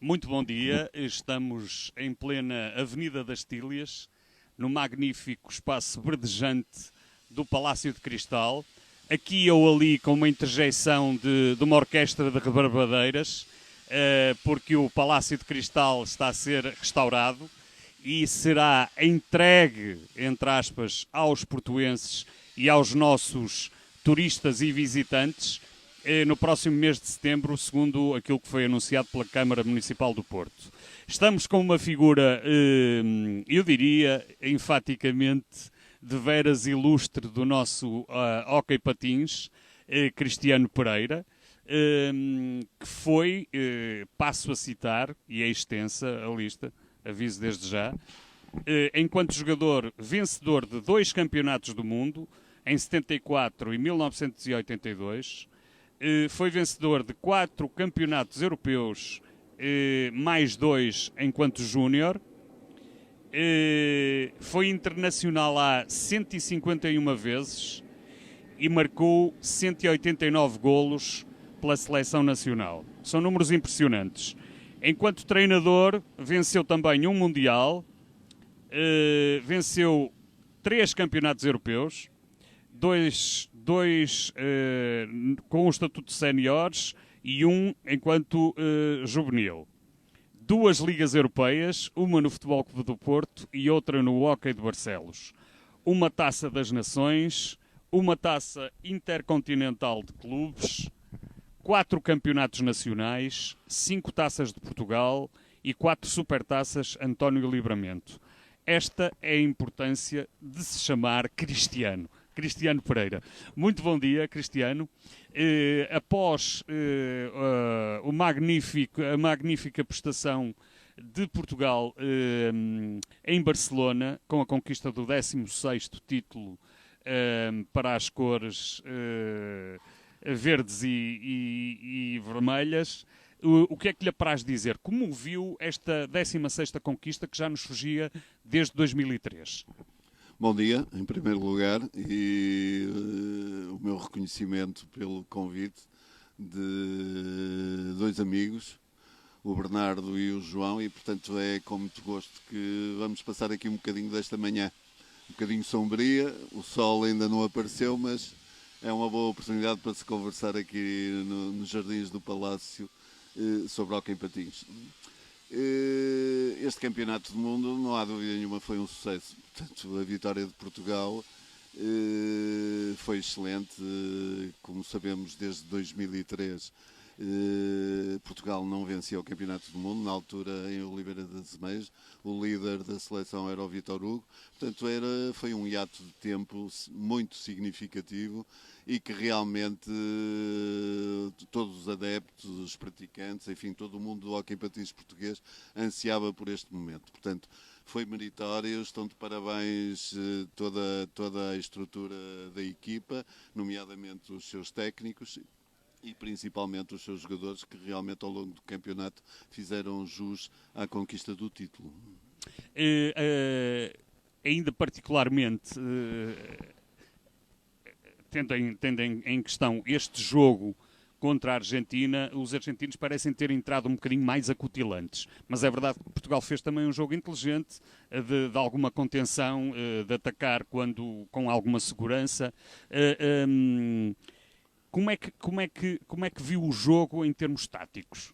Muito bom dia, estamos em plena Avenida das Tílias, no magnífico espaço verdejante do Palácio de Cristal, aqui ou ali com uma interjeição de uma orquestra de rebarbadeiras, porque o Palácio de Cristal está a ser restaurado e será entregue, entre aspas, aos portuenses e aos nossos turistas e visitantes no próximo mês de setembro, segundo aquilo que foi anunciado pela Câmara Municipal do Porto. Estamos com uma figura, eu diria, enfaticamente, de veras ilustre do nosso hóquei patins, Cristiano Pereira, que foi, passo a citar, e é extensa a lista, aviso desde já, enquanto jogador vencedor de 2 campeonatos do mundo, em 74 e 1982, foi vencedor de 4 campeonatos europeus, mais 2 enquanto júnior, foi internacional há 151 vezes e marcou 189 golos pela seleção nacional. São números impressionantes. Enquanto treinador, venceu também um Mundial, venceu 3 campeonatos europeus, dois com o estatuto de séniores e um enquanto juvenil. 2 ligas europeias, uma no Futebol Clube do Porto e outra no Hóquei de Barcelos. Uma taça das nações, uma taça intercontinental de clubes, 4 campeonatos nacionais, 5 taças de Portugal e 4 supertaças António Livramento. Esta é a importância de se chamar Cristiano Pereira. Muito bom dia, Cristiano. Após a magnífica prestação de Portugal em Barcelona, com a conquista do 16º título para as cores verdes e vermelhas, o que é que lhe apraz dizer? Como viu esta 16ª conquista que já nos surgia desde 2003? Bom dia, em primeiro lugar, e o meu reconhecimento pelo convite de 2 amigos, o Bernardo e o João, e portanto é com muito gosto que vamos passar aqui um bocadinho desta manhã, um bocadinho sombria, o sol ainda não apareceu, mas é uma boa oportunidade para se conversar aqui nos jardins do Palácio sobre hóquei em patins. Este campeonato do mundo, não há dúvida nenhuma, foi um sucesso. Portanto, a vitória de Portugal foi excelente. Como sabemos, desde 2003 Portugal não vencia o campeonato do mundo. Na altura, em Oliveira das Meias, o líder da seleção era o Vítor Hugo. Portanto, foi um hiato de tempo muito significativo e que realmente todos os adeptos, os praticantes, enfim, todo o mundo do hóquei patins português ansiava por este momento. Portanto, foi meritório, estão de parabéns toda a estrutura da equipa, nomeadamente os seus técnicos e principalmente os seus jogadores, que realmente ao longo do campeonato fizeram jus à conquista do título. Ainda particularmente tendo em questão este jogo contra a Argentina, os argentinos parecem ter entrado um bocadinho mais acutilantes. Mas é verdade que Portugal fez também um jogo inteligente, de alguma contenção, de atacar com alguma segurança. Como é que viu o jogo em termos táticos?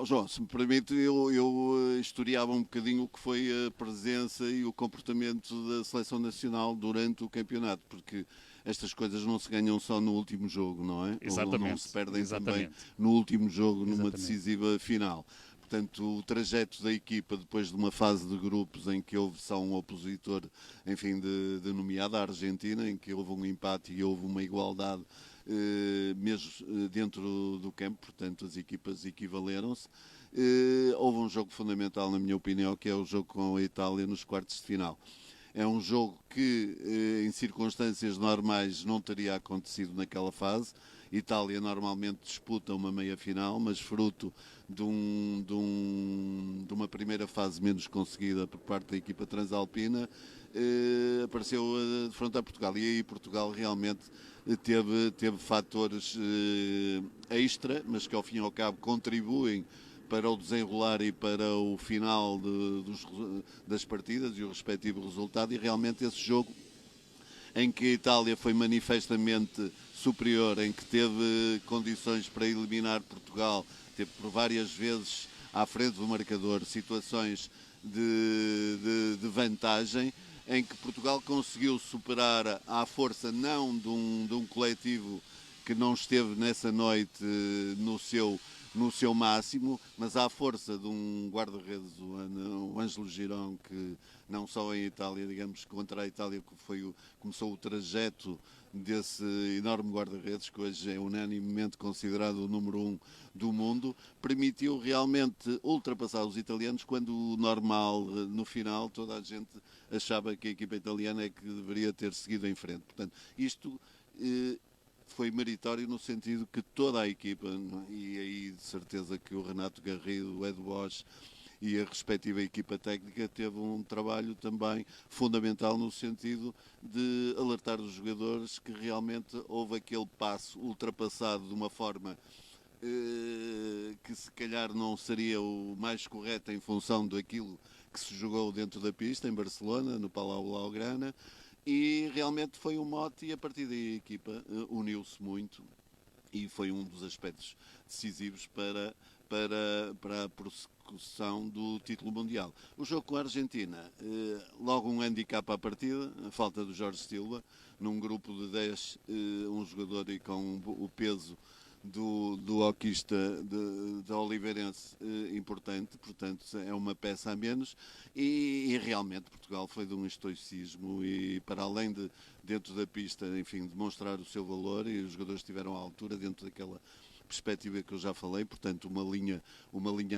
João, se me permite, eu historiava um bocadinho o que foi a presença e o comportamento da Seleção Nacional durante o campeonato, porque estas coisas não se ganham só no último jogo, não é? Exatamente. Ou não se perdem Exatamente. também no último jogo, numa Exatamente. decisiva final. Portanto, o trajeto da equipa, depois de uma fase de grupos em que houve só um opositor, enfim, denominado a Argentina, em que houve um empate e houve uma igualdade, mesmo dentro do campo, portanto as equipas equivaleram-se. Houve um jogo fundamental, na minha opinião, que é o jogo com a Itália nos quartos de final. É um jogo que, em circunstâncias normais, não teria acontecido naquela fase. Itália normalmente disputa uma meia-final, mas fruto de uma primeira fase menos conseguida por parte da equipa transalpina, apareceu de frente a Portugal. E aí Portugal realmente teve fatores extra, mas que ao fim e ao cabo contribuem para o desenrolar e para o final das partidas e o respectivo resultado. E realmente esse jogo, em que a Itália foi manifestamente superior, em que teve condições para eliminar Portugal, teve por várias vezes à frente do marcador situações de vantagem, em que Portugal conseguiu superar à força não de um coletivo que não esteve nessa noite no seu máximo, mas à força de um guarda-redes, o Ângelo Girão, que não só em Itália, digamos, contra a Itália, que começou o trajeto desse enorme guarda-redes, que hoje é unanimemente considerado o número 1 do mundo, permitiu realmente ultrapassar os italianos, quando o normal, no final, toda a gente achava que a equipa italiana é que deveria ter seguido em frente. Portanto, isto foi meritório no sentido que toda a equipa, e aí de certeza que o Renato Garrido, o Ed Bosch e a respectiva equipa técnica teve um trabalho também fundamental no sentido de alertar os jogadores que realmente houve aquele passo ultrapassado de uma forma que se calhar não seria o mais correto em função daquilo que se jogou dentro da pista, em Barcelona, no Palau Blaugrana, e realmente foi um mote, e a partir daí a equipa uniu-se muito e foi um dos aspectos decisivos para a prossecução do título mundial. O jogo com a Argentina, logo um handicap à partida, a falta do Jorge Silva, num grupo de 10, um jogador e com o peso do hoquista da Oliveirense importante, portanto é uma peça a menos, e realmente Portugal foi de um estoicismo e para além de dentro da pista, enfim, demonstrar o seu valor, e os jogadores estiveram à altura dentro daquela perspectiva que eu já falei, portanto uma linha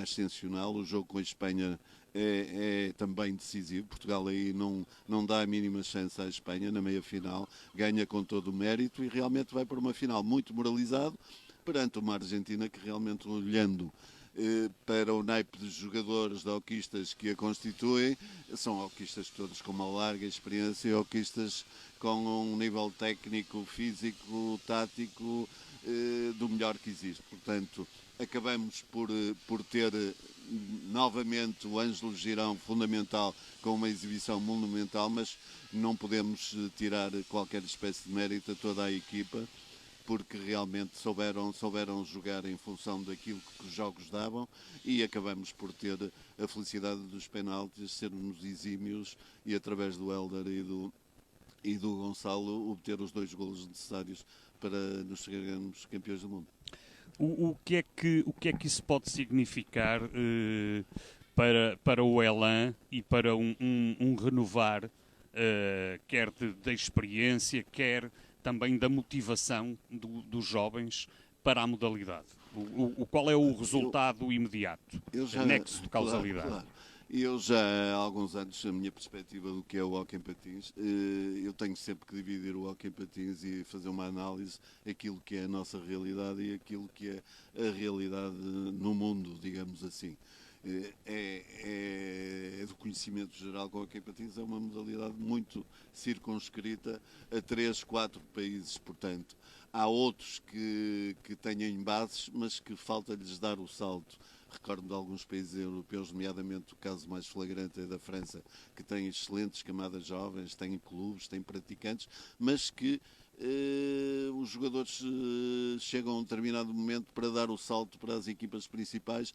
ascensional. O jogo com a Espanha é também decisivo. Portugal aí não dá a mínima chance à Espanha na meia-final, ganha com todo o mérito e realmente vai para uma final muito moralizado perante uma Argentina que realmente, olhando para o naipe de jogadores, de hoquistas que a constituem, são hoquistas todos com uma larga experiência, hoquistas com um nível técnico, físico, tático do melhor que existe. Portanto, acabamos por ter novamente o Ângelo Girão fundamental, com uma exibição monumental, mas não podemos tirar qualquer espécie de mérito a toda a equipa, porque realmente souberam jogar em função daquilo que os jogos davam, e acabamos por ter a felicidade dos penaltis, sermos exímios e através do Hélder e do Gonçalo obter os 2 golos necessários para nos chegarmos campeões do mundo. O que é que isso pode significar para o Elan e para um renovar, quer da experiência, quer também da motivação dos jovens para a modalidade? Qual é o resultado imediato? Nexo de causalidade. Claro. Eu já há alguns anos, a minha perspectiva do que é o hóquei em patins, eu tenho sempre que dividir o hóquei em patins e fazer uma análise daquilo que é a nossa realidade e aquilo que é a realidade no mundo, digamos assim. É do conhecimento geral que o hóquei em patins é uma modalidade muito circunscrita a 3, 4 países, portanto. Há outros que têm bases, mas que falta-lhes dar o salto. Recordo de alguns países europeus, nomeadamente o caso mais flagrante é da França, que tem excelentes camadas jovens, tem clubes, tem praticantes, mas que os jogadores chegam a um determinado momento para dar o salto para as equipas principais,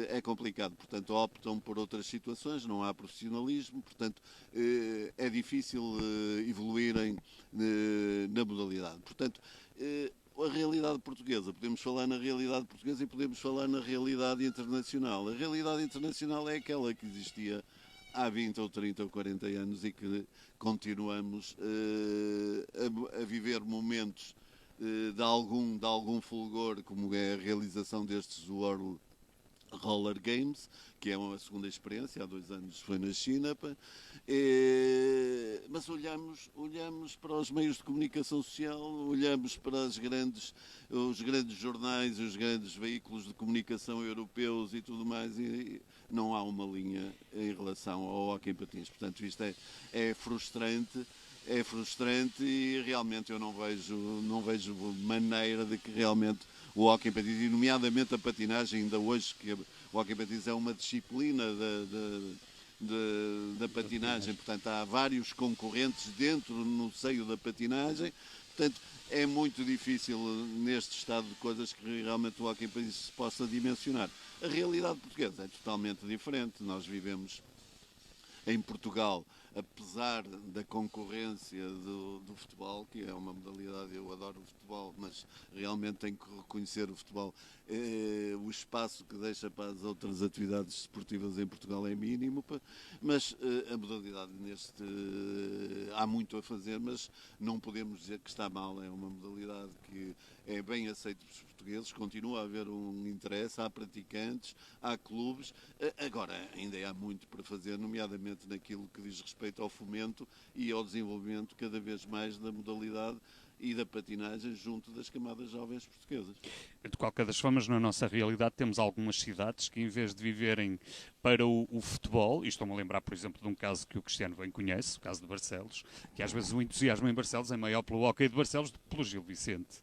é complicado. Portanto, optam por outras situações, não há profissionalismo, portanto, é difícil evoluírem na modalidade. Portanto, a realidade portuguesa, podemos falar na realidade portuguesa e podemos falar na realidade internacional. A realidade internacional é aquela que existia há 20 ou 30 ou 40 anos e que continuamos a viver momentos de algum fulgor, como é a realização destes World Roller Games, que é uma segunda experiência, há 2 anos foi na China, mas olhamos para os meios de comunicação social, olhamos para os grandes jornais, os grandes veículos de comunicação europeus e tudo mais, e não há uma linha em relação ao hóquei em patins. Portanto, isto é frustrante. É frustrante e realmente eu não vejo maneira de que realmente o hóquei em patins, e nomeadamente a patinagem, ainda hoje, que o hóquei em patins é uma disciplina da patinagem, portanto há vários concorrentes no seio da patinagem, portanto é muito difícil neste estado de coisas que realmente o hóquei em patins se possa dimensionar. A realidade portuguesa é totalmente diferente. Nós vivemos em Portugal, apesar da concorrência do futebol, que é uma modalidade, eu adoro o futebol, mas realmente tenho que reconhecer o futebol, o espaço que deixa para as outras atividades esportivas em Portugal é mínimo, mas a modalidade há muito a fazer, mas não podemos dizer que está mal. É uma modalidade que é bem aceita pelos portugueses, continua a haver um interesse, há praticantes, há clubes. Agora, ainda há muito para fazer, nomeadamente naquilo que diz respeito ao fomento e ao desenvolvimento cada vez mais da modalidade e da patinagem junto das camadas jovens portuguesas. De qualquer das formas, na nossa realidade, temos algumas cidades que, em vez de viverem para o futebol, e estou-me a lembrar, por exemplo, de um caso que o Cristiano bem conhece, o caso de Barcelos, que às vezes o entusiasmo em Barcelos é maior pelo hóquei de Barcelos do que pelo Gil Vicente.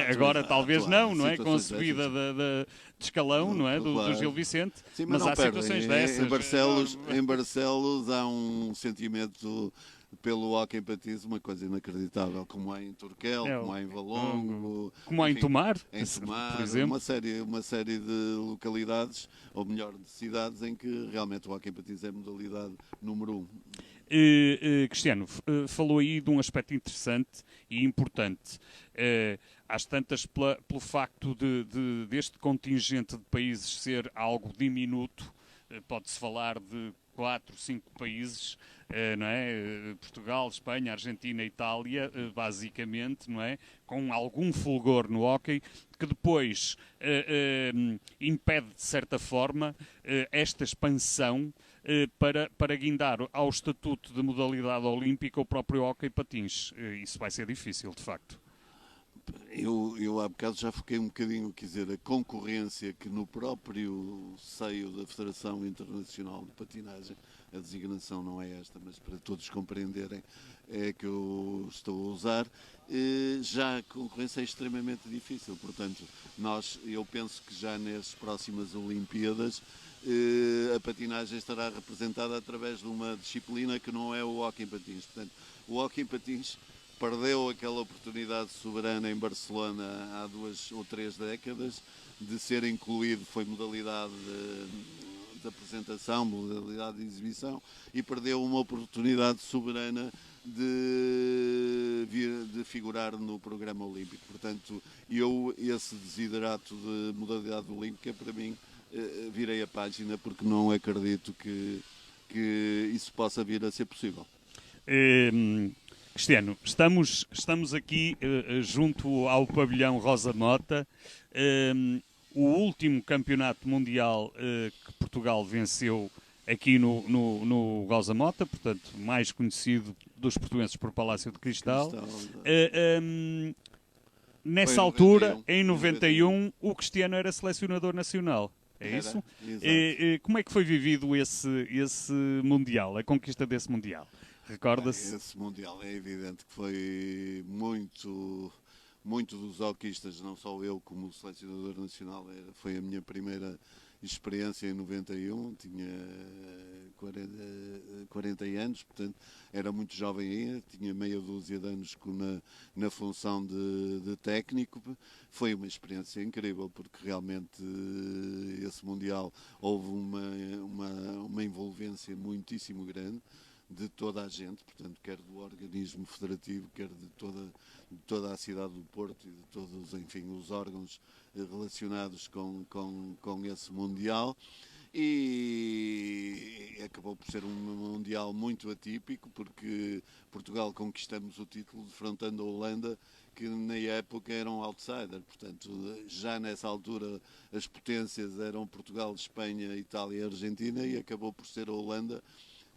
Agora, talvez não é? Com a subida de escalão, não é? Do Gil Vicente, sim, mas há situações dessas. Em Barcelos há um sentimento pelo hóquei em patins, uma coisa inacreditável, como há em Turquel, como há em Valongo, como há em Tomar, por exemplo. Uma série de localidades, ou melhor, de cidades, em que realmente o hóquei em patins é a modalidade número 1. Cristiano, falou aí de um aspecto interessante e importante. Às tantas, pelo facto deste contingente de países ser algo diminuto, pode-se falar de 4, 5 países, não é? Portugal, Espanha, Argentina, Itália, basicamente, não é? Com algum fulgor no hóquei, que depois impede, de certa forma, esta expansão para guindar ao estatuto de modalidade olímpica o próprio hóquei patins. Isso vai ser difícil, de facto. Eu há bocado já foquei um bocadinho, quer dizer, a concorrência que no próprio seio da Federação Internacional de Patinagem, a designação não é esta, mas para todos compreenderem é que eu estou a usar, já a concorrência é extremamente difícil. Portanto, eu penso que já nas próximas Olimpíadas a patinagem estará representada através de uma disciplina que não é o hóquei em patins. Portanto, o hóquei em patins perdeu aquela oportunidade soberana em Barcelona há 2 ou 3 décadas de ser incluído, foi modalidade de apresentação, modalidade de exibição, e perdeu uma oportunidade soberana de figurar no programa olímpico. Portanto, esse desiderato de modalidade olímpica, para mim, virei a página, porque não acredito que isso possa vir a ser possível. Cristiano, estamos aqui junto ao pavilhão Rosa Mota. O último campeonato mundial que Portugal venceu aqui no Rosa Mota, portanto, mais conhecido dos portugueses por Palácio de Cristal. Nessa altura, em 91, o Cristiano era selecionador nacional. É isso? Como é que foi vivido esse Mundial, a conquista desse Mundial? Recorda-se? Esse Mundial é evidente que foi muito dos hoquistas, não só eu como selecionador nacional, foi a minha primeira experiência em 91, tinha 40 anos, portanto era muito jovem ainda, tinha meia dúzia de anos na função de técnico. Foi uma experiência incrível, porque realmente esse Mundial houve uma envolvência muitíssimo grande de toda a gente, portanto, quer do organismo federativo, quer de toda a cidade do Porto e de todos, enfim, os órgãos relacionados com esse Mundial. e acabou por ser um Mundial muito atípico, porque Portugal conquistamos o título defrontando a Holanda, que na época era um outsider. Portanto, já nessa altura as potências eram Portugal, Espanha, Itália e Argentina, e acabou por ser a Holanda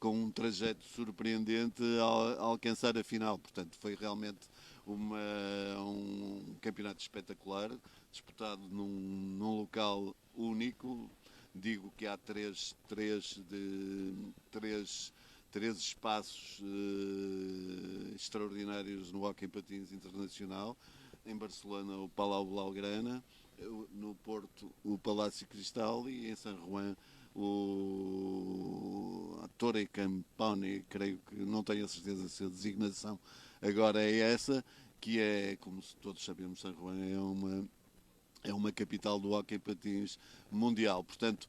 com um trajeto surpreendente a alcançar a final. Portanto, foi realmente um campeonato espetacular, disputado num local único. Digo que há três espaços extraordinários no hóquei em patins internacional. Em Barcelona, o Palau Blaugrana, no Porto, o Palácio Cristal, e em San Juan, a Torre Camponi, creio que, não tenho a certeza se a designação agora é essa, que é, como todos sabemos, San Juan é uma capital do hóquei patins mundial. Portanto,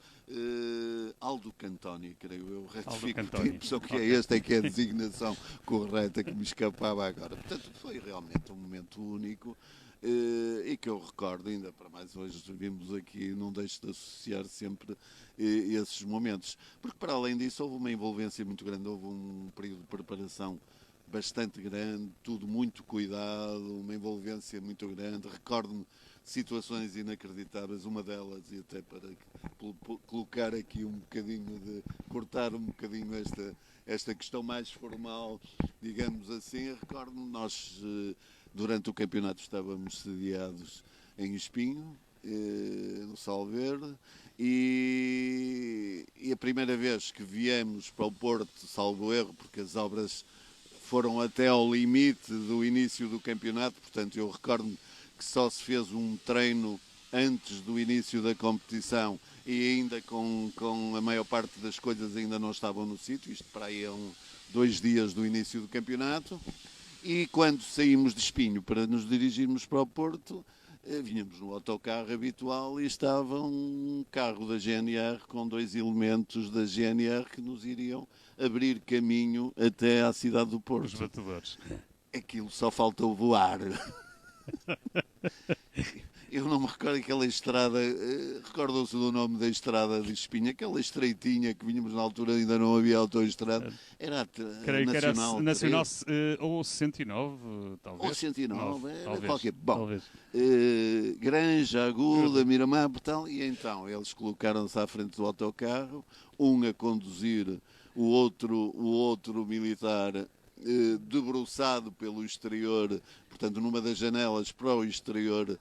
Aldo Cantoni, creio eu, retifico, tenho a impressão que esta é que é a designação correta que me escapava agora. Portanto, foi realmente um momento único, e que eu recordo, ainda para mais hoje vimos aqui, não deixo de associar sempre esses momentos. Porque, para além disso, houve uma envolvência muito grande, houve um período de preparação bastante grande, tudo muito cuidado, uma envolvência muito grande. Recordo-me situações inacreditáveis, uma delas, e até para colocar aqui um bocadinho cortar um bocadinho esta questão mais formal, digamos assim, recordo-me, nós durante o campeonato estávamos sediados em Espinho, no Sal Verde, e a primeira vez que viemos para o Porto, salvo erro, porque as obras foram até ao limite do início do campeonato, portanto eu recordo-me que só se fez um treino antes do início da competição, e ainda com a maior parte das coisas ainda não estavam no sítio, isto para aí 2 dias do início do campeonato. E quando saímos de Espinho para nos dirigirmos para o Porto, vinhamos no autocarro habitual e estava um carro da GNR com 2 elementos da GNR que nos iriam abrir caminho até à cidade do Porto. Os batedores. Aquilo só faltou voar. Eu não me recordo aquela estrada, recordam-se do nome da estrada de Espinho, aquela estreitinha que vínhamos na altura, ainda não havia autoestrada, era creio Nacional. Que era Nacional ou 109, talvez. Ou 109, era talvez, qualquer. Bom, talvez. Granja, Aguda, Miramar, tal, e então eles colocaram-se à frente do autocarro, um a conduzir, o outro militar debruçado pelo exterior, portanto numa das janelas para o exterior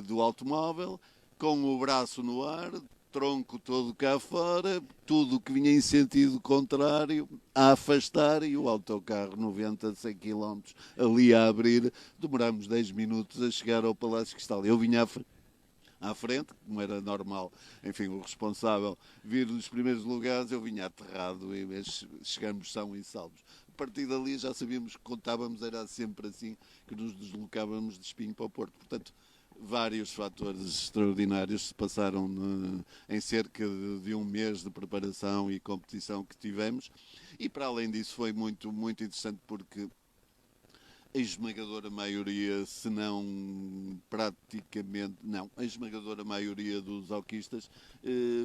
do automóvel, com o braço no ar, tronco todo cá fora, tudo que vinha em sentido contrário a afastar, e o autocarro 90, 100 km ali a abrir. Demorámos 10 minutos a chegar ao Palácio Cristal. Eu vinha à frente, como era normal, enfim, o responsável vir nos primeiros lugares, eu vinha aterrado, e chegamos são e salvos. A partir dali já sabíamos que contávamos, era sempre assim que nos deslocávamos de Espinho para o Porto. Portanto, vários fatores extraordinários se passaram em cerca de um mês de preparação e competição que tivemos, e para além disso foi muito, muito interessante, porque a esmagadora maioria, se não praticamente, não, a esmagadora maioria dos alquistas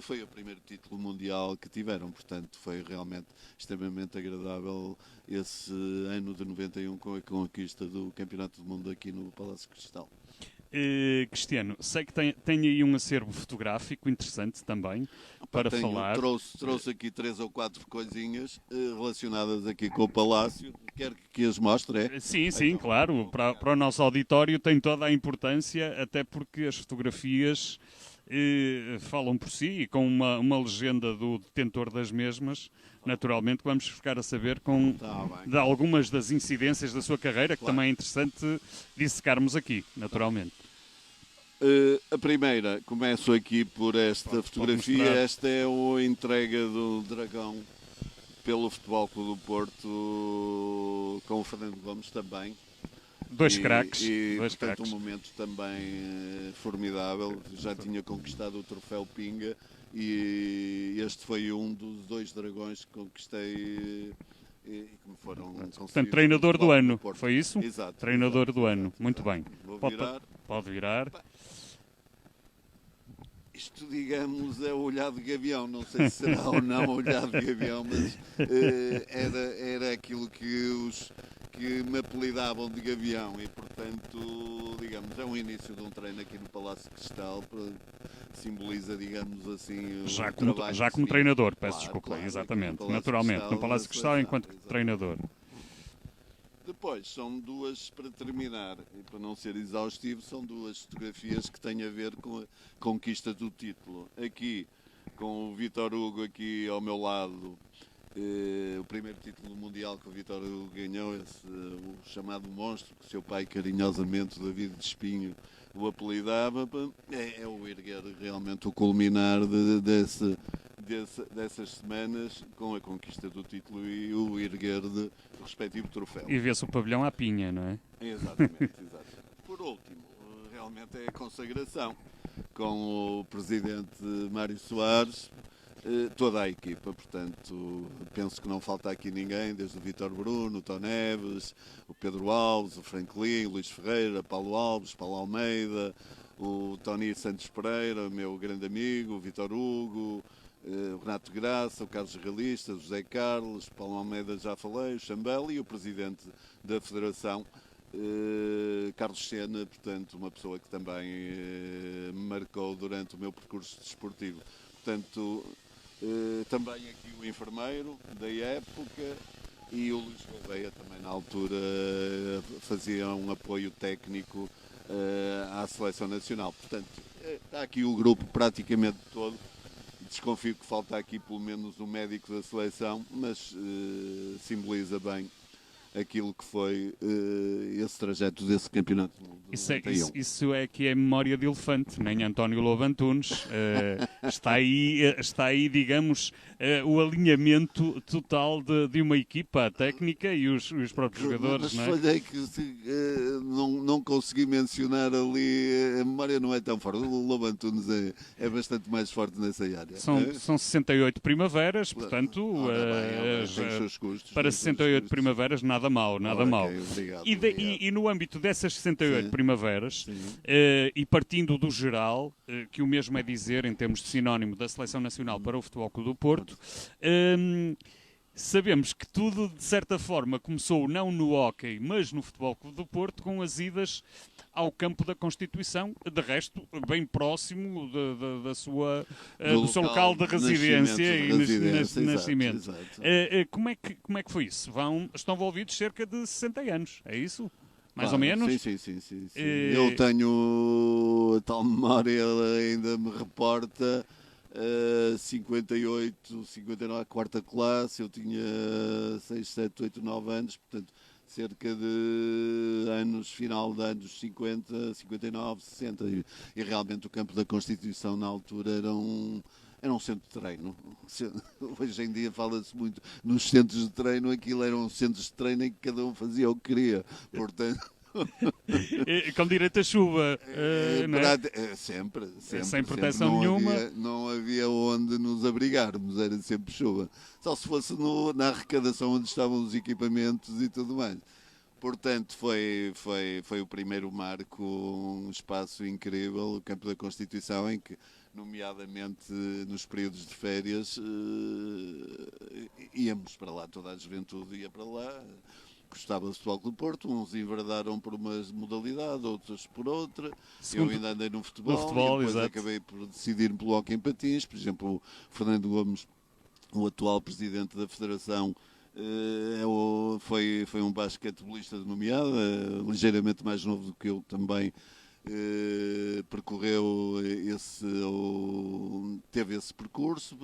foi o primeiro título mundial que tiveram. Portanto, foi realmente extremamente agradável esse ano de 91 com a conquista do Campeonato do Mundo aqui no Palácio Cristal. Cristiano, sei que tem aí um acervo fotográfico interessante também para falar. Trouxe aqui 3 ou 4 coisinhas relacionadas aqui com o Palácio. Quer que as mostre? É? Sim, então, claro. Para o nosso auditório tem toda a importância, até porque as fotografias falam por si, e com uma legenda do detentor das mesmas, naturalmente vamos ficar a saber de algumas das incidências da sua carreira, que também é interessante dissecarmos aqui, naturalmente. A primeira, começo aqui por esta fotografia. Esta é a entrega do Dragão pelo Futebol Clube do Porto, com o Fernando Gomes também. Dois craques. Portanto, um momento também formidável. Já tinha conquistado o troféu Pinga, e este foi um dos 2 dragões que conquistei e que me foram concedidos. Portanto, treinador do ano, foi isso? Exato. Treinador do ano, muito bem. Vou virar. Pode virar. Isto, digamos, é o olhar de gavião. Não sei se será ou não o olhar de gavião, mas era aquilo que me apelidavam de gavião e, portanto, digamos, é um início de um treino aqui no Palácio de Cristal, simboliza, digamos assim, o trabalho Já que como se treinador, peço claro, desculpa, claro, exatamente, no naturalmente, no Palácio de Cristal enquanto exatamente. treinador. Depois, são duas, para terminar, e para não ser exaustivo, são duas fotografias que têm a ver com a conquista do título. Aqui, com o Vítor Hugo aqui ao meu lado, o primeiro título mundial que o Vítor Hugo ganhou, o chamado monstro, que o seu pai carinhosamente, David de Espinho, o apelidava, é o erguer realmente o culminar dessas semanas com a conquista do título e o erguer do respectivo troféu. E vê-se o pavilhão à pinha, não é? Exatamente, exatamente. Por último, realmente é a consagração com o presidente Mário Soares, toda a equipa, portanto, penso que não falta aqui ninguém, desde o Vítor Bruno, o Tó Neves, o Pedro Alves, o Franklin, o Luís Ferreira, Paulo Alves, Paulo Almeida, o Tony Santos Pereira, meu grande amigo, o Vítor Hugo, o Renato Graça, o Carlos Realista, o José Carlos, o Paulo Almeida já falei, o Chambel e o presidente da Federação, Carlos Sena, portanto, uma pessoa que também me marcou durante o meu percurso desportivo. Portanto, também aqui o enfermeiro da época e o Luís Gouveia também na altura fazia um apoio técnico à seleção nacional. Portanto, está aqui o grupo praticamente todo. Desconfio que falta aqui pelo menos um médico da seleção, mas simboliza bem aquilo que foi esse trajeto desse campeonato de 91. Isso é que é memória de elefante, nem António Lobo Antunes. Está aí, digamos, o alinhamento total de uma equipa, a técnica e os próprios jogadores. Mas não é? falhei que não consegui mencionar ali, a memória não é tão forte. O Lobo Antunes é bastante mais forte nessa área. São 68 primaveras, portanto, tem os seus custos. para 68 primaveras nada mal, nada mal. Obrigado. E no âmbito dessas 68 Sim. primaveras, e partindo do geral, que o mesmo é dizer em termos de sinónimo da Seleção Nacional para o Futebol Clube do Porto, sabemos que tudo, de certa forma, começou não no hóquei, mas no Futebol Clube do Porto, com as idas ao campo da Constituição, de resto, bem próximo do seu local de residência e nascimento. Exato. Como é que foi isso? Estão envolvidos cerca de 60 anos, é isso? Mais ou Claro, menos? Sim. Eu tenho a tal memória, ela ainda me reporta 58, 59, a quarta classe, eu tinha 6, 7, 8, 9 anos, portanto, cerca de final de anos 50, 59, 60, e realmente o campo da Constituição na altura era um centro de treino. Hoje em dia fala-se muito nos centros de treino, aquilo eram centros de treino em que cada um fazia o que queria, portanto... Com direito à chuva, não é? Sempre. Sem proteção nenhuma. Não havia onde nos abrigarmos, era sempre chuva. Só se fosse na arrecadação onde estavam os equipamentos e tudo mais. Portanto, foi o primeiro marco, um espaço incrível, o Campo da Constituição, em que, nomeadamente nos períodos de férias, íamos para lá, toda a juventude ia para lá. Gostava do Futebol Clube do Porto, uns enverdaram por uma modalidade, outros por outra. Eu ainda andei no futebol e depois exato. Acabei por decidir pelo hóquei em patins. Por exemplo, o Fernando Gomes, o atual presidente da Federação, foi um basquetebolista de nomeada, ligeiramente mais novo do que eu também. Teve esse percurso.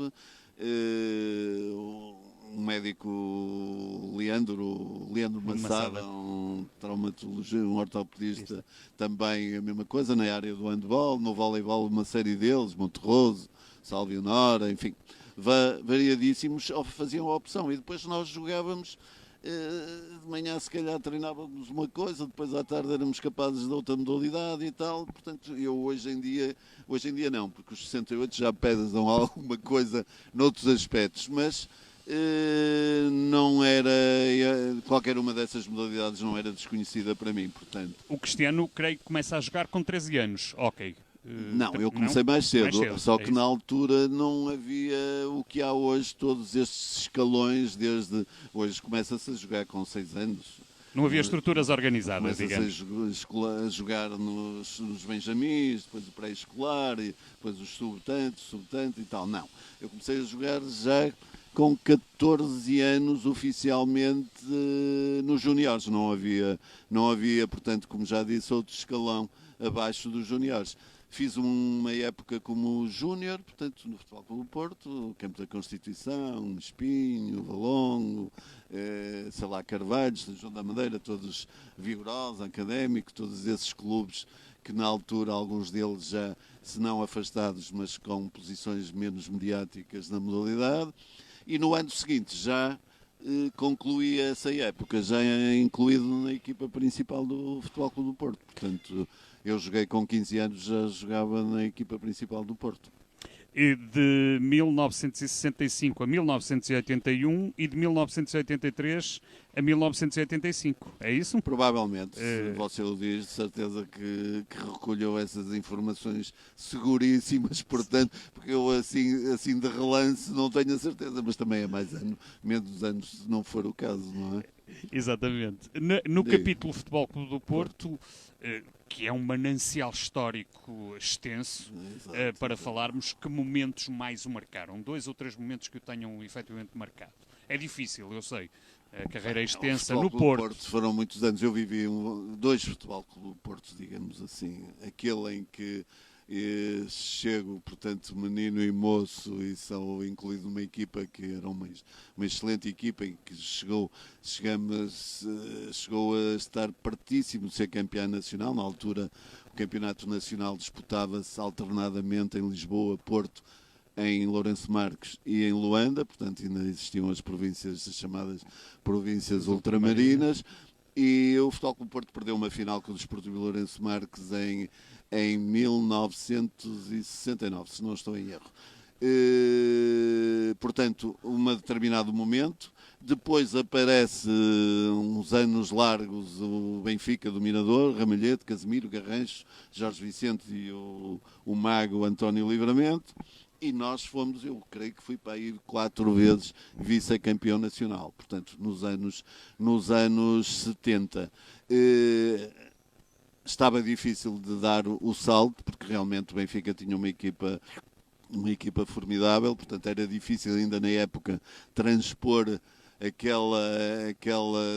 Um médico Leandro Massada, um traumatologista, um ortopedista, também a mesma coisa na área do handball, no voleibol uma série deles, Monterroso, Salvio Nora, enfim, variadíssimos, faziam a opção e depois nós jogávamos. De manhã se calhar treinávamos uma coisa, depois à tarde éramos capazes de outra modalidade e tal, portanto eu hoje em dia não, porque os 68 já pedem alguma coisa noutros aspectos, mas não era, qualquer uma dessas modalidades não era desconhecida para mim, portanto. O Cristiano, creio que começa a jogar com 13 anos, ok. Não, eu comecei mais cedo, só que isso. na altura não havia o que há hoje, todos estes escalões, desde hoje começa-se a jogar com 6 anos. Não havia estruturas organizadas, Começa-se digamos. a jogar nos benjamins, depois o pré-escolar, e depois os subtanto e tal. Não, eu comecei a jogar já com 14 anos oficialmente nos juniores. Não havia, portanto, como já disse, outro escalão abaixo dos juniores. Fiz uma época como júnior, portanto, no Futebol Clube do Porto, Campo da Constituição, Espinho, Valongo, sei lá, Carvalho, São João da Madeira, todos vigorosos, académicos, todos esses clubes que na altura, alguns deles já, se não afastados, mas com posições menos mediáticas na modalidade. E no ano seguinte já concluí essa época, já incluído na equipa principal do Futebol Clube do Porto. Portanto, eu joguei com 15 anos, já jogava na equipa principal do Porto. E de 1965 a 1981 e de 1983 a 1985, é isso? Provavelmente, se você o diz, de certeza que recolheu essas informações seguríssimas, portanto, porque eu assim de relance não tenho a certeza, mas também é menos anos se não for o caso, não é? Exatamente. No capítulo Futebol Clube do Porto, que é um manancial histórico extenso, para falarmos que momentos mais o marcaram. 2 ou 3 momentos que o tenham efetivamente marcado. É difícil, eu sei. A carreira é extensa no Porto. Foram muitos anos. Eu vivi 2 Futebol Clube do Porto, digamos assim. Aquele em que chego, portanto, menino e moço, e sou incluído numa equipa que era uma excelente equipa, em que chegou a estar pertíssimo de ser campeão nacional. Na altura, o campeonato nacional disputava-se alternadamente em Lisboa, Porto, em Lourenço Marques e em Luanda, portanto ainda existiam as chamadas províncias ultramarinas, e o Futebol Clube do Porto perdeu uma final com o Desportivo de Lourenço Marques em 1969, se não estou em erro. Portanto, um determinado momento, depois aparece uns anos largos o Benfica dominador, Ramalhete, Casemiro, Garrancho, Jorge Vicente e o mago António Livramento, e nós fomos, eu creio que fui para aí 4 vezes vice-campeão nacional, portanto, nos anos 70. Estava difícil de dar o salto, porque realmente o Benfica tinha uma equipa formidável, portanto era difícil ainda na época transpor aquela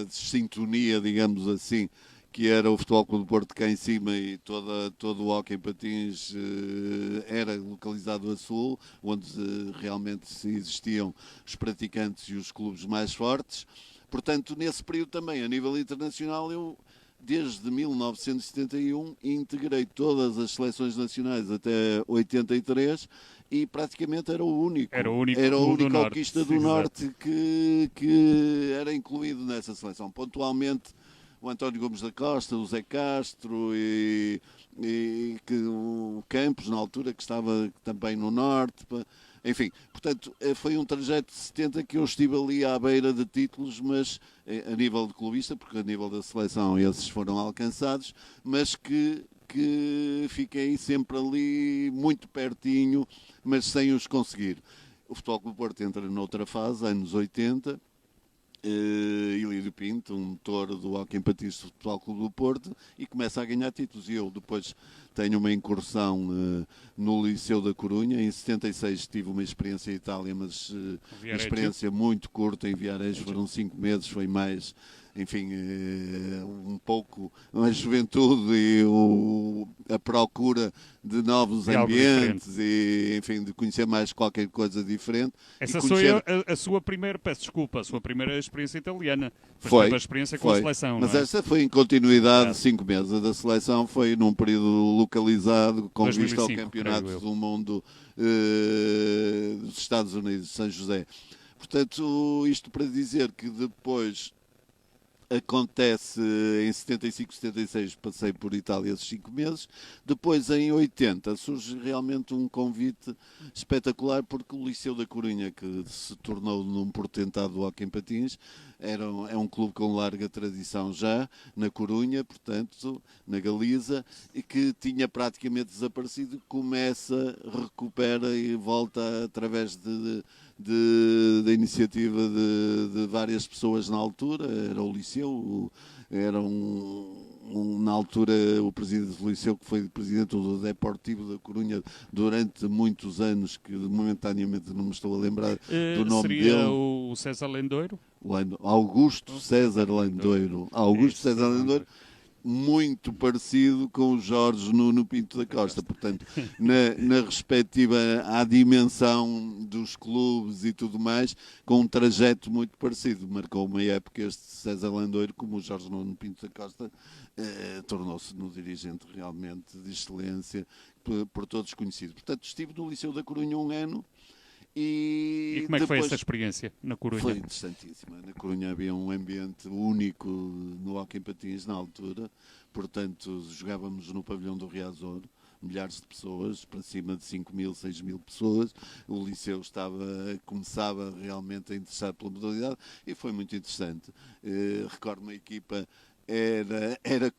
sintonia, digamos assim, que era o Futebol Clube do Porto cá em cima, e todo o hóquei em patins era localizado a sul, onde realmente existiam os praticantes e os clubes mais fortes. Portanto, nesse período também, a nível internacional, eu, desde 1971, integrei todas as seleções nacionais até 83, e praticamente era o único hoquista do Norte que era incluído nessa seleção. Pontualmente, o António Gomes da Costa, o Zé Castro e o Campos, na altura, que estava também no Norte. Enfim, portanto, foi um trajeto de 70 que eu estive ali à beira de títulos, mas a nível de clubista, porque a nível da seleção esses foram alcançados, mas que fiquei sempre ali muito pertinho, mas sem os conseguir. O Futebol Clube do Porto entra noutra fase, anos 80, Ilírio Pinto, um motor do hóquei em patins do Futebol Clube do Porto, e começa a ganhar títulos. E eu depois tenho uma incursão no Liceu da Corunha. Em 76 tive uma experiência em Itália, mas uma experiência muito curta em Viarejo, foram 5 meses, foi mais, enfim, um pouco a juventude e a procura de novos ambientes e, enfim, de conhecer mais qualquer coisa diferente. Essa foi a sua primeira, peço desculpa, a sua primeira experiência italiana. Foi a experiência com a seleção, mas não é? essa foi em continuidade de 5 meses. A da seleção foi num período localizado, com 2005, vista ao Campeonato do Mundo dos Estados Unidos, São José. Portanto, isto para dizer que depois acontece em 75, 76, passei por Itália esses 5 meses. Depois, em 80, surge realmente um convite espetacular, porque o Liceu da Corunha, que se tornou num portentado do hóquei em patins, é um clube com larga tradição já, na Corunha, portanto, na Galiza, e que tinha praticamente desaparecido, começa, recupera e volta através da iniciativa de várias pessoas na altura. Era o Liceu, era na altura o presidente do Liceu, que foi presidente do Deportivo da Corunha durante muitos anos, que momentaneamente não me estou a lembrar do nome dele. Seria o César Lendoiro? Augusto César Lendoiro. Augusto César Lendoiro, muito parecido com o Jorge Nuno Pinto da Costa. Portanto, na respectiva à dimensão dos clubes e tudo mais, com um trajeto muito parecido. Marcou uma época este César Lendoiro, como o Jorge Nuno Pinto da Costa, tornou-se no dirigente realmente de excelência, por todos conhecido. Portanto, estive no Liceu da Corunha um ano. E como é que foi essa experiência na Corunha? Foi interessantíssima. Na Corunha havia um ambiente único no hóquei em patins na altura. Portanto, jogávamos no pavilhão do Riazor, milhares de pessoas, para cima de 5.000, 6.000 pessoas. O Liceu começava realmente a interessar pela modalidade e foi muito interessante. Recordo uma equipa era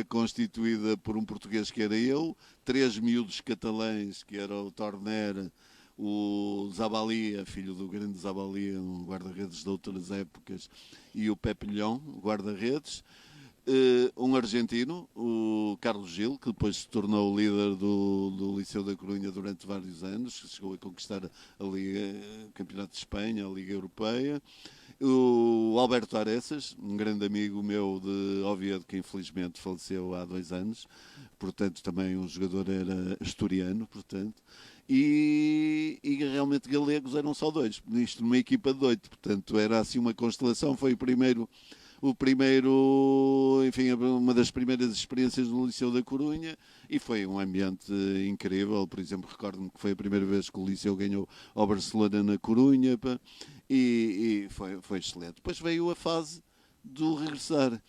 constituída por um português que era eu, 3 miúdos catalães, que era o Torner, o Zabalia, filho do grande Zabalia, um guarda-redes de outras épocas, e o Pepe Lhão, guarda-redes, um argentino, o Carlos Gil, que depois se tornou líder do Liceu da Corunha durante vários anos, que chegou a conquistar a Liga, o Campeonato de Espanha, a Liga Europeia, o Alberto Aressas, um grande amigo meu de Oviedo, que infelizmente faleceu há 2 anos, portanto também um jogador era asturiano, portanto, e realmente galegos eram só 2, isto numa equipa de 8, portanto era assim uma constelação. Foi enfim, uma das primeiras experiências no Liceu da Corunha, e foi um ambiente incrível. Por exemplo, recordo-me que foi a primeira vez que o Liceu ganhou ao Barcelona na Corunha, e foi excelente. Depois veio a fase do regressar.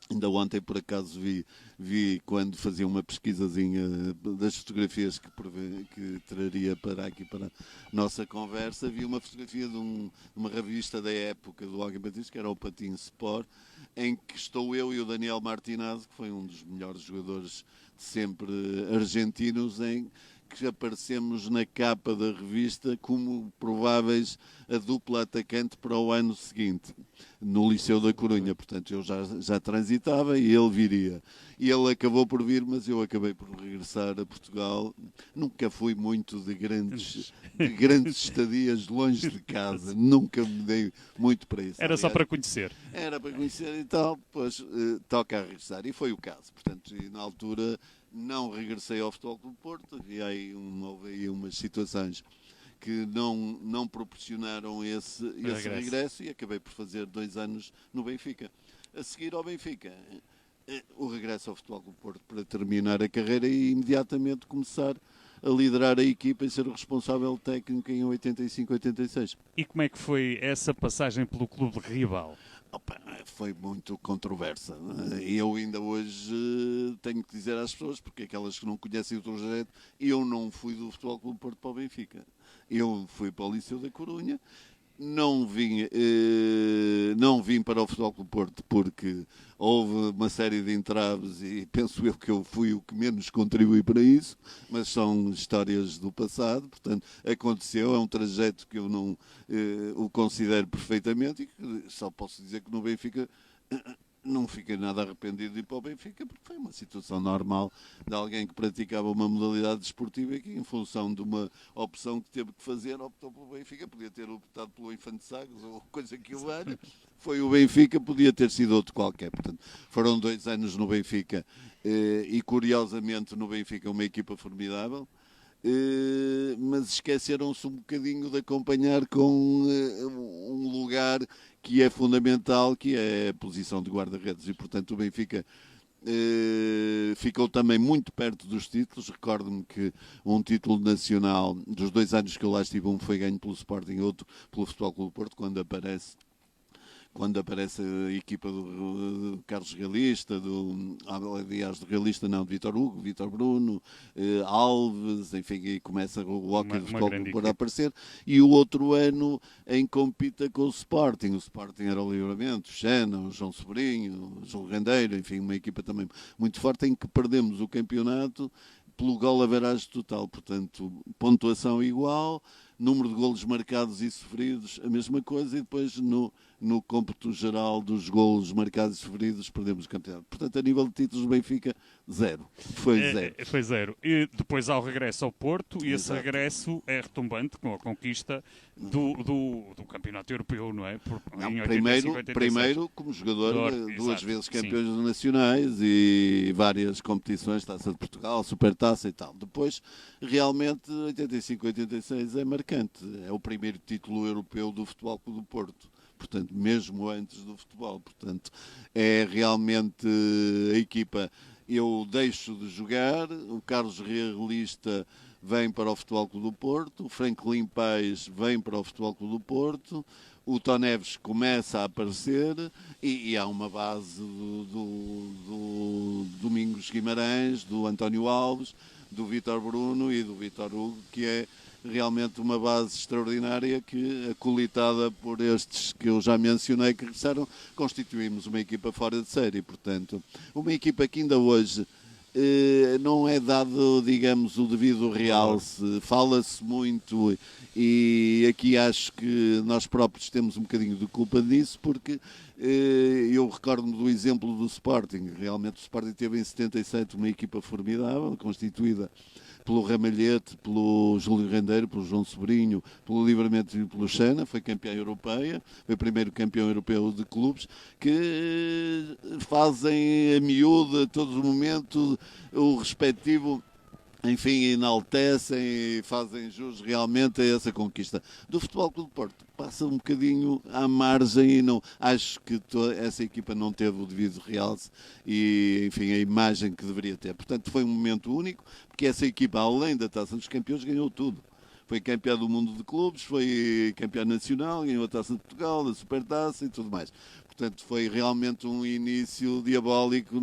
Ainda ontem, por acaso, vi quando fazia uma pesquisazinha das fotografias que traria para aqui, para a nossa conversa, vi uma fotografia de uma revista da época do hóquei patins, que era o Patin Sport, em que estou eu e o Daniel Martinazzo, que foi um dos melhores jogadores de sempre argentinos, em que aparecemos na capa da revista como prováveis a dupla atacante para o ano seguinte, no Liceu da Corunha. Portanto, eu já transitava e ele viria. E ele acabou por vir, mas eu acabei por regressar a Portugal. Nunca fui muito de grandes estadias longe de casa. Nunca me dei muito para isso. Era só para conhecer. Era para conhecer e tal, pois toca a regressar. E foi o caso. Portanto, na altura não regressei ao Futebol Clube do Porto. Houve aí umas situações que não proporcionaram esse regresso, e acabei por fazer 2 anos no Benfica. A seguir ao Benfica, o regresso ao Futebol Clube do Porto para terminar a carreira e imediatamente começar a liderar a equipa e ser o responsável técnico em 85, 86. E como é que foi essa passagem pelo clube rival? Foi muito controversa. E eu ainda hoje tenho que dizer às pessoas, porque aquelas que não conhecem o trajeto, eu não fui do Futebol Clube do Porto para o Benfica. Eu fui para o Liceu da Corunha. Não vim para o Futebol Clube do Porto porque houve uma série de entraves e penso eu que eu fui o que menos contribuí para isso, mas são histórias do passado. Portanto, aconteceu, é um trajeto que eu não o considero perfeitamente, e que só posso dizer que no Benfica não fiquei nada arrependido de ir para o Benfica, porque foi uma situação normal de alguém que praticava uma modalidade desportiva e que, em função de uma opção que teve que fazer, optou pelo Benfica. Podia ter optado pelo Infante Sagres ou coisa que o valha. Foi o Benfica, podia ter sido outro qualquer. Portanto, foram 2 anos no Benfica, e curiosamente no Benfica uma equipa formidável. Mas esqueceram-se um bocadinho de acompanhar com um lugar que é fundamental, que é a posição de guarda-redes, e portanto o Benfica ficou também muito perto dos títulos. Recordo-me que um título nacional, dos 2 anos que eu lá estive, um foi ganho pelo Sporting, outro pelo Futebol Clube do Porto, quando aparece quando aparece a equipa do Carlos Realista, aliás, do Realista não, de Vítor Hugo, Vítor Bruno, Alves, enfim, e começa o Hockey do Futebol Clube Porto a aparecer, e o outro ano em compita com o Sporting era o Livramento, o Xena, o João Sobrinho, o João Rendeiro, enfim, uma equipa também muito forte, em que perdemos o campeonato pelo gol average total, portanto, pontuação igual, número de golos marcados e sofridos, a mesma coisa, e depois no cômputo geral dos golos marcados e sofridos perdemos o campeonato. Portanto, a nível de títulos, Benfica, zero. Foi zero. Foi zero. E depois há o regresso ao Porto, e esse Exato. regresso é retumbante com a conquista do Campeonato Europeu, não é? Não, primeiro, como jogador, duas vezes campeões nacionais e várias competições, Taça de Portugal, Supertaça e tal. Depois, realmente, 85-86 é marcante. É o primeiro título europeu do Futebol Clube do Porto. Portanto, mesmo antes do futebol. Portanto, é realmente a equipa. Eu deixo de jogar, o Carlos Realista vem para o Futebol Clube do Porto, o Franklin Paes vem para o Futebol Clube do Porto, o Tó Neves começa a aparecer e há uma base do Domingos Guimarães, do António Alves, do Vítor Bruno e do Vítor Hugo, que é realmente uma base extraordinária que, acolitada por estes que eu já mencionei que regressaram, constituímos uma equipa fora de série. Portanto, uma equipa que ainda hoje não é dado, digamos, o devido realce, fala-se muito e aqui acho que nós próprios temos um bocadinho de culpa disso, porque eu recordo-me do exemplo do Sporting. Realmente o Sporting teve em 77 uma equipa formidável, constituída pelo Ramalhete, pelo Júlio Rendeiro, pelo João Sobrinho, pelo Livramento e pelo Xena, foi campeã europeia, foi o primeiro campeão europeu de clubes, que fazem a miúda a todo momento o respectivo, enfim, enaltecem e fazem jus realmente a essa conquista. Do Futebol Clube do Porto passa um bocadinho à margem e não acho que essa equipa não teve o devido realce e, enfim, a imagem que deveria ter. Portanto, foi um momento único, porque essa equipa, além da Taça dos Campeões, ganhou tudo. Foi campeã do mundo de clubes, foi campeã nacional, ganhou a Taça de Portugal, a Supertaça e tudo mais. Portanto, foi realmente um início diabólico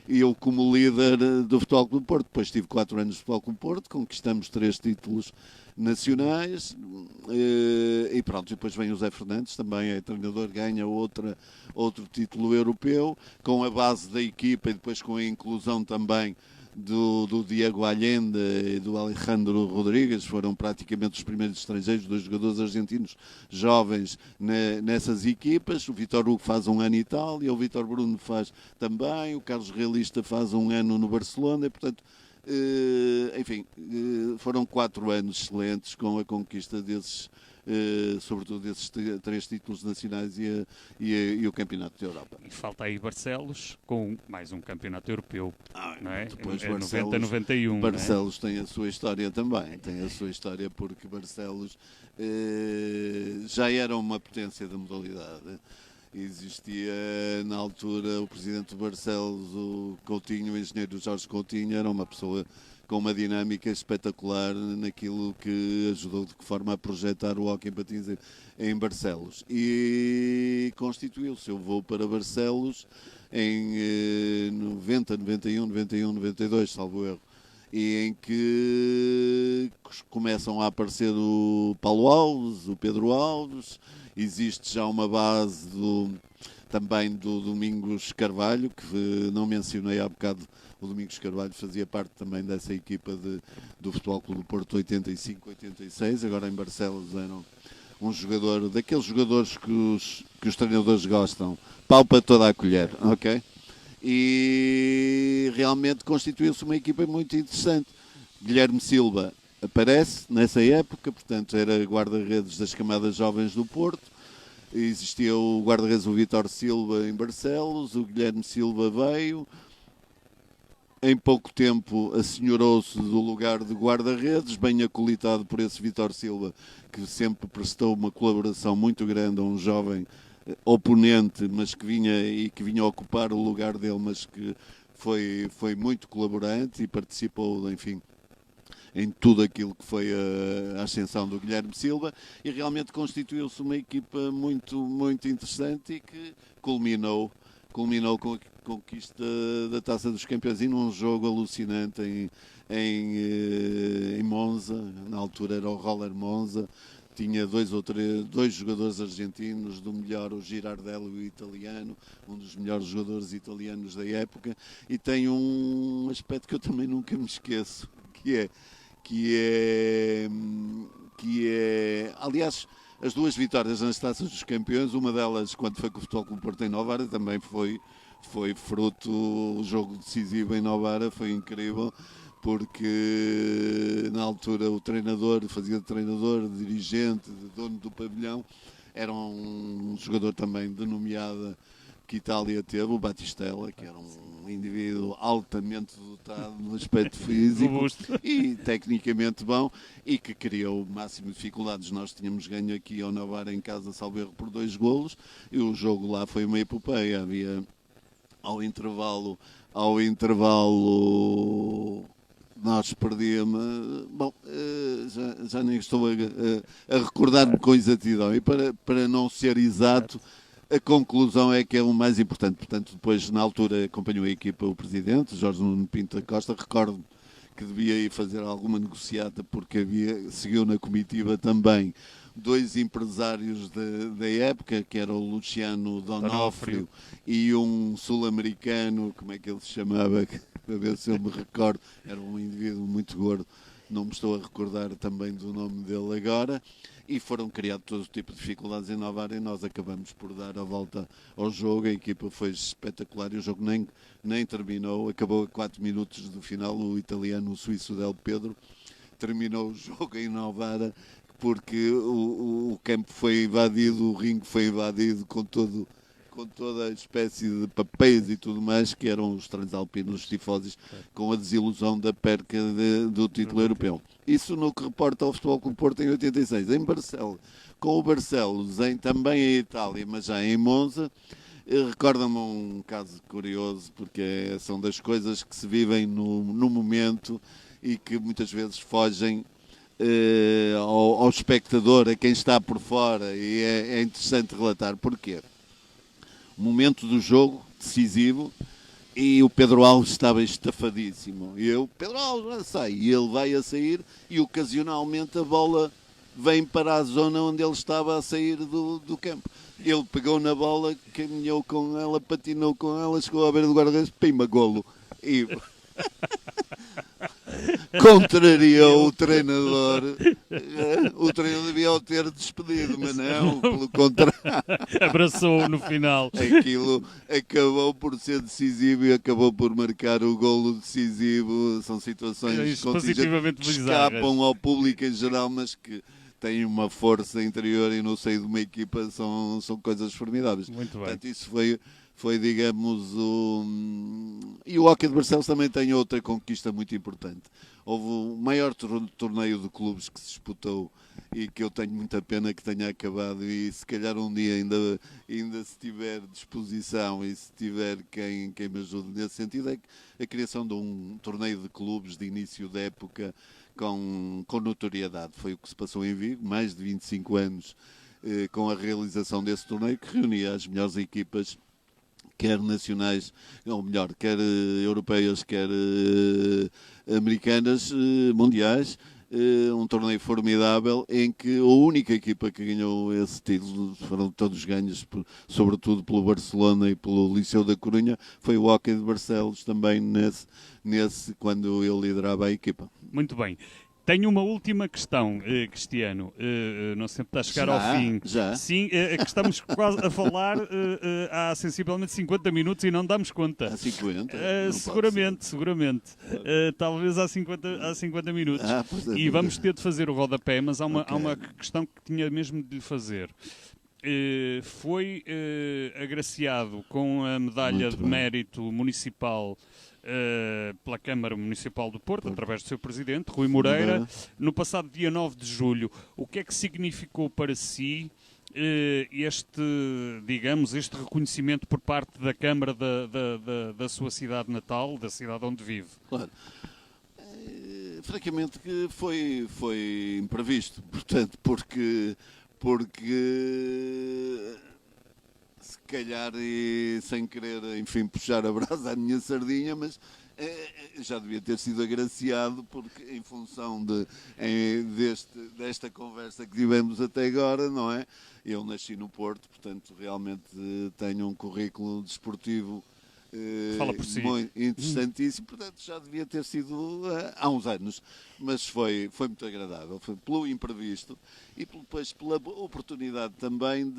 e eu como líder do Futebol Clube do Porto. Depois tive 4 anos de Futebol Clube do Porto, conquistamos 3 títulos nacionais e pronto, e depois vem o Zé Fernandes, também é treinador, ganha outro título europeu, com a base da equipa e depois com a inclusão também do Diego Allende e do Alejandro Rodrigues, foram praticamente os primeiros estrangeiros, 2 jogadores argentinos jovens nessas equipas. O Vítor Hugo faz um ano em Itália, o Vítor Bruno faz também, o Carlos Realista faz um ano no Barcelona, e portanto, enfim, foram 4 anos excelentes com a conquista desses, sobretudo desses 3 títulos nacionais e o Campeonato da Europa. E falta aí Barcelos com mais um Campeonato Europeu, não é? Depois é Barcelos, 90-91. Barcelos tem a sua história também, tem a sua história porque Barcelos já era uma potência da modalidade. Existia na altura o presidente de Barcelos, o Coutinho, o engenheiro Jorge Coutinho, era uma pessoa com uma dinâmica espetacular naquilo que ajudou de que forma a projetar o hóquei em patins em Barcelos. E constituiu o seu voo para Barcelos em 90, 91, 92, salvo erro, e em que começam a aparecer o Paulo Alves, o Pedro Alves, existe já uma base também do Domingos Carvalho, que não mencionei há bocado. O Domingos Carvalho fazia parte também dessa equipa do Futebol Clube do Porto 85-86, agora em Barcelos eram um jogador, daqueles jogadores que os treinadores gostam, pau para toda a colher, ok? E realmente constituiu-se uma equipa muito interessante. Guilherme Silva aparece nessa época, portanto era guarda-redes das camadas jovens do Porto. Existia o guarda-redes, o Vítor Silva, em Barcelos, o Guilherme Silva veio. Em pouco tempo assenhorou-se do lugar de guarda-redes, bem acolitado por esse Vítor Silva, que sempre prestou uma colaboração muito grande a um jovem oponente, mas que vinha ocupar o lugar dele, mas que foi muito colaborante e participou, enfim, em tudo aquilo que foi a ascensão do Guilherme Silva, e realmente constituiu-se uma equipa muito, muito interessante e que culminou com a conquista da Taça dos Campeões e num jogo alucinante em Monza. Na altura era o Roller Monza, tinha dois jogadores argentinos, do melhor o Girardelli, o italiano, um dos melhores jogadores italianos da época, e tem um aspecto que eu também nunca me esqueço, que é, aliás, as duas vitórias nas Taças dos Campeões, uma delas quando foi com o Futebol Clube Porto em Novara, também foi fruto, o jogo decisivo em Novara foi incrível, porque na altura o treinador, fazia de treinador, de dirigente, de dono do pavilhão, era um jogador também de nomeada que Itália teve, o Battistella, que era um indivíduo altamente dotado no aspecto físico e tecnicamente bom, e que criou o máximo de dificuldades. Nós tínhamos ganho aqui ao Navarra em casa, salvo erro, por 2 golos, e o jogo lá foi uma epopeia. Havia ao intervalo nós perdíamos. Bom, já nem estou a recordar-me com exatidão, e para não ser exato, a conclusão é que é o mais importante. Portanto, depois, na altura, acompanhou a equipa o presidente, Jorge Nuno Pinto da Costa. Recordo que devia ir fazer alguma negociata, porque seguiu na comitiva também 2 empresários da época, que era o Luciano Donofrio e um sul-americano, como é que ele se chamava, para ver se eu me recordo, era um indivíduo muito gordo, não me estou a recordar também do nome dele agora, e foram criados todo tipo de dificuldades em Novara, e nós acabamos por dar a volta ao jogo. A equipa foi espetacular e o jogo nem terminou, acabou a 4 minutos do final. O italiano, o suíço Del Pedro, terminou o jogo em Novara, porque o campo foi invadido, o ringue foi invadido com toda a espécie de papéis e tudo mais, que eram os transalpinos, os tifosis, com a desilusão da perca do título europeu. Isso no que reporta ao Futebol Clube Porto em 86. Em Barcelos, com o Barcelos, também em Itália, mas já em Monza, recorda-me um caso curioso, porque são das coisas que se vivem no momento e que muitas vezes fogem ao espectador, a quem está por fora, e é interessante relatar. Porquê? Momento do jogo decisivo, e o Pedro Alves estava estafadíssimo, e Pedro Alves sai, e ele vai a sair, e ocasionalmente a bola vem para a zona onde ele estava a sair do campo. Ele pegou na bola, caminhou com ela, patinou com ela, chegou à beira do guarda-redes, pimba, golo. E contrariou o treinador. O treinador devia o ter despedido, mas não, pelo contrário. Abraçou no final. Aquilo acabou por ser decisivo e acabou por marcar o golo decisivo. São situações que escapam ao público em geral, mas que têm uma força interior, e no seio de uma equipa são coisas formidáveis. Muito bem. Portanto, isso foi, digamos, E o Hockey de Barcelos também tem outra conquista muito importante. Houve o maior torneio de clubes que se disputou, e que eu tenho muita pena que tenha acabado, e se calhar um dia ainda se tiver disposição e se tiver quem me ajude nesse sentido, é a criação de um torneio de clubes de início da época com notoriedade. Foi o que se passou em Vigo, mais de 25 anos com a realização desse torneio, que reunia as melhores equipas, quer nacionais, ou melhor, quer europeias, quer americanas, mundiais. Um torneio formidável, em que a única equipa que ganhou esse título, foram todos ganhos, sobretudo pelo Barcelona e pelo Liceu da Corunha, foi o Hockey de Barcelos, também nesse quando ele liderava a equipa. Muito bem. Tenho uma última questão, Cristiano. Não sei se está a chegar ao fim. Já? Sim, é que estamos quase a falar há sensivelmente 50 minutos e não damos conta. Há 50? Seguramente. Talvez há 50 minutos. E vamos ter de fazer o rodapé, mas há uma questão que tinha mesmo de lhe fazer. Foi agraciado com a medalha de mérito municipal pela Câmara Municipal do Porto, através do seu presidente, Rui Moreira, no passado dia 9 de julho. O que é que significou para si este reconhecimento por parte da Câmara da sua cidade natal, da cidade onde vive? Claro. francamente que foi imprevisto, portanto, porque se calhar e sem querer, enfim, puxar a brasa à minha sardinha, mas já devia ter sido agraciado, porque em função desta conversa que tivemos até agora, não é? Eu nasci no Porto, portanto realmente tenho um currículo desportivo Fala por si. muito interessantíssimo, portanto já devia ter sido há uns anos, mas foi muito agradável, foi pelo imprevisto e depois pela oportunidade também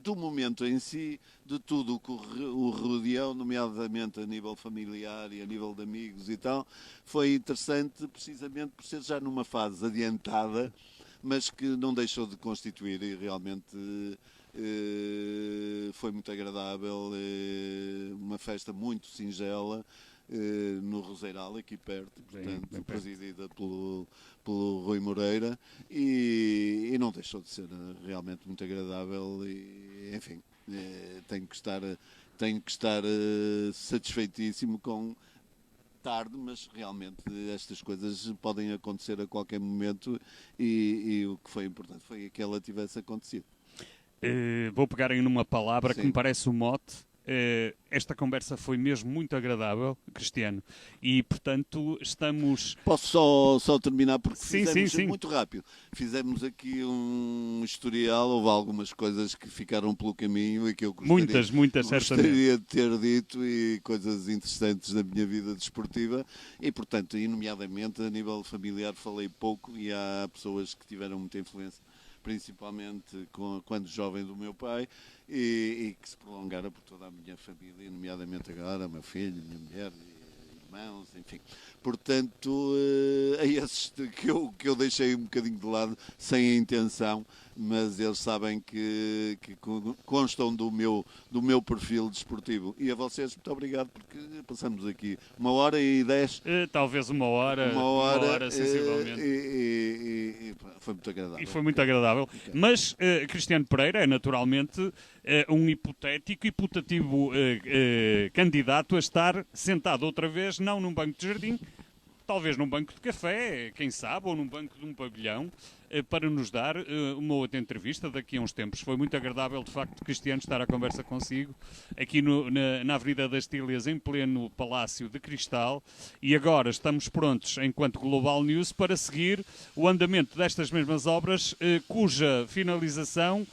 do momento em si, de tudo o que o rodeou, nomeadamente a nível familiar e a nível de amigos e tal, foi interessante precisamente por ser já numa fase adiantada, mas que não deixou de constituir e realmente foi muito agradável, uma festa muito singela no Roseiral, aqui perto, portanto, bem presidida pelo Rui Moreira e não deixou de ser realmente muito agradável e, enfim, tenho que estar satisfeitíssimo com tarde, mas realmente estas coisas podem acontecer a qualquer momento e o que foi importante foi que ela tivesse acontecido. Vou pegar aí numa palavra Sim. que me parece o mote. Esta conversa foi mesmo muito agradável, Cristiano, e portanto estamos... Posso só terminar porque fizemos sim. muito rápido. Fizemos aqui um historial, houve algumas coisas que ficaram pelo caminho e que eu gostaria de ter dito e coisas interessantes da minha vida desportiva e portanto, e nomeadamente a nível familiar falei pouco e há pessoas que tiveram muita influência, principalmente quando jovem do meu pai e que se prolongara por toda a minha família, nomeadamente agora, meu filho, minha mulher, irmãos, enfim. Portanto, é esses que eu deixei um bocadinho de lado, sem a intenção, mas eles sabem que constam do meu perfil desportivo. E a vocês, muito obrigado, porque passamos aqui 1h10. Talvez uma hora sensivelmente. E foi muito agradável. E foi muito agradável. Okay. Mas Cristiano Pereira é naturalmente um hipotetivo candidato a estar sentado outra vez, não num banco de jardim, talvez num banco de café, quem sabe, ou num banco de um pavilhão, para nos dar uma outra entrevista daqui a uns tempos. Foi muito agradável, de facto, Cristiano, estar à conversa consigo, aqui na Avenida das Tílias, em pleno Palácio de Cristal, e agora estamos prontos, enquanto Global News, para seguir o andamento destas mesmas obras, cuja finalização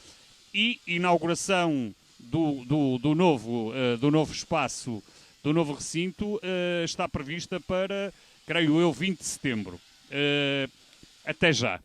e inauguração do novo espaço, do novo recinto, está prevista para, creio eu, 20 de setembro. Até já.